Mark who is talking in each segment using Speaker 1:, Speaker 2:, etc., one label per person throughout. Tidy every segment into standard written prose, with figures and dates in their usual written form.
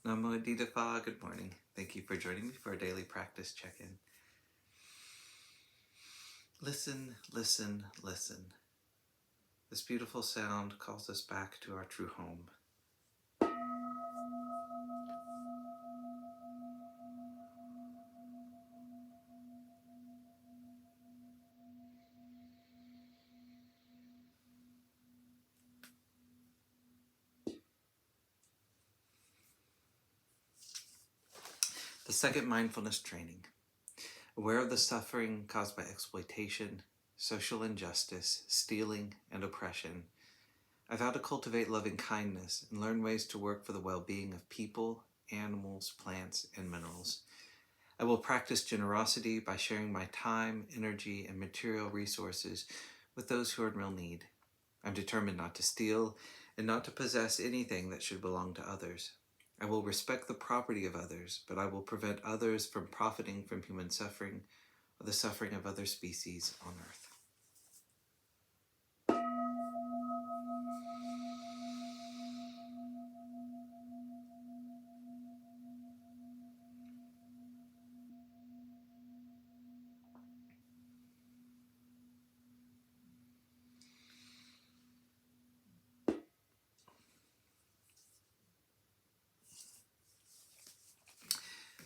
Speaker 1: Namo Adidafa, good morning. Thank you for joining me for a daily practice check-in. Listen, listen, listen. This beautiful sound calls us back to our true home. The second mindfulness training. Aware of the suffering caused by exploitation, social injustice, stealing, and oppression, I vow to cultivate loving kindness and learn ways to work for the well-being of people, animals, plants, and minerals. I will practice generosity by sharing my time, energy, and material resources with those who are in real need. I'm determined not to steal and not to possess anything that should belong to others. I will respect the property of others, but I will prevent others from profiting from human suffering or the suffering of other species on earth.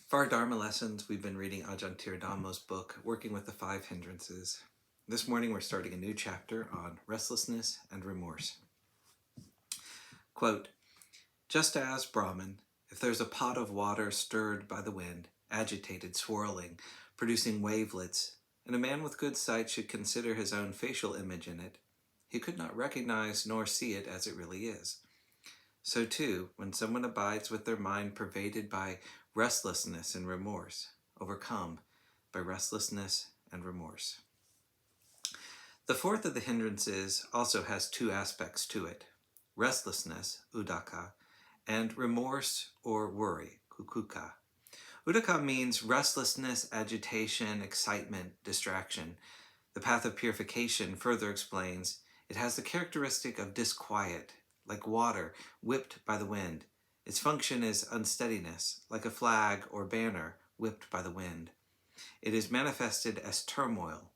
Speaker 1: For our Dharma lessons, we've been reading Ajahn Thiradhammo's book, Working with the Five Hindrances. This morning, we're starting a new chapter on restlessness and remorse. Quote, just as, Brahman, if there's a pot of water stirred by the wind, agitated, swirling, producing wavelets, and a man with good sight should consider his own facial image in it, he could not recognize nor see it as it really is. So too, when someone abides with their mind pervaded by restlessness and remorse, overcome by restlessness and remorse. The fourth of the hindrances also has two aspects to it: restlessness, uddaka, and remorse or worry, kukuka. Uddaka means restlessness, agitation, excitement, distraction. The path of purification further explains it has the characteristic of disquiet, like water whipped by the wind. Its function is unsteadiness, like a flag or banner whipped by the wind. It is manifested as turmoil,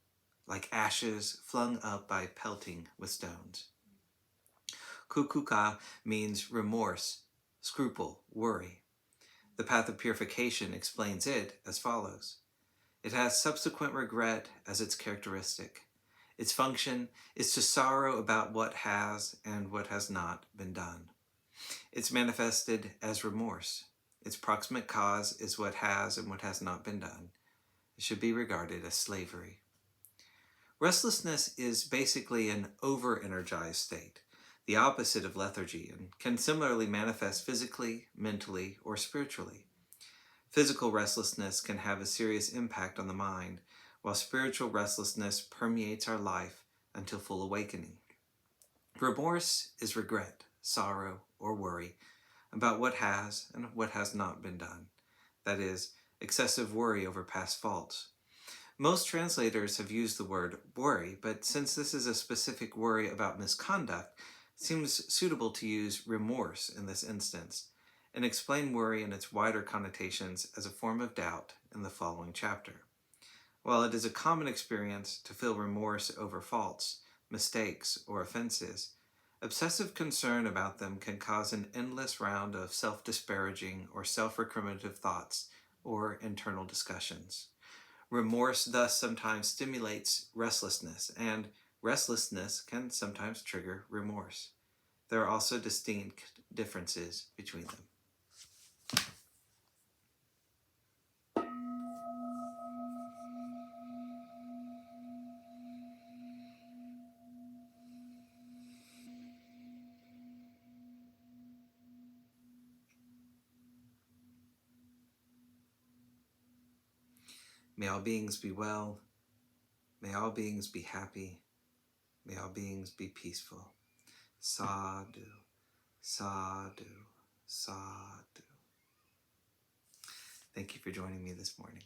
Speaker 1: like ashes flung up by pelting with stones. Kukuka means remorse, scruple, worry. The path of purification explains it as follows. It has subsequent regret as its characteristic. Its function is to sorrow about what has and what has not been done. It's manifested as remorse. Its proximate cause is what has and what has not been done. It should be regarded as slavery. Restlessness is basically an over-energized state, the opposite of lethargy, and can similarly manifest physically, mentally, or spiritually. Physical restlessness can have a serious impact on the mind, while spiritual restlessness permeates our life until full awakening. Remorse is regret, sorrow, or worry about what has and what has not been done. That is, excessive worry over past faults. Most translators have used the word worry, but since this is a specific worry about misconduct, it seems suitable to use remorse in this instance, and explain worry in its wider connotations as a form of doubt in the following chapter. While it is a common experience to feel remorse over faults, mistakes, or offenses, obsessive concern about them can cause an endless round of self-disparaging or self-recriminative thoughts or internal discussions. Remorse thus sometimes stimulates restlessness, and restlessness can sometimes trigger remorse. There are also distinct differences between them. May all beings be well. May all beings be happy. May all beings be peaceful. Sadhu, sadhu, sadhu. Thank you for joining me this morning.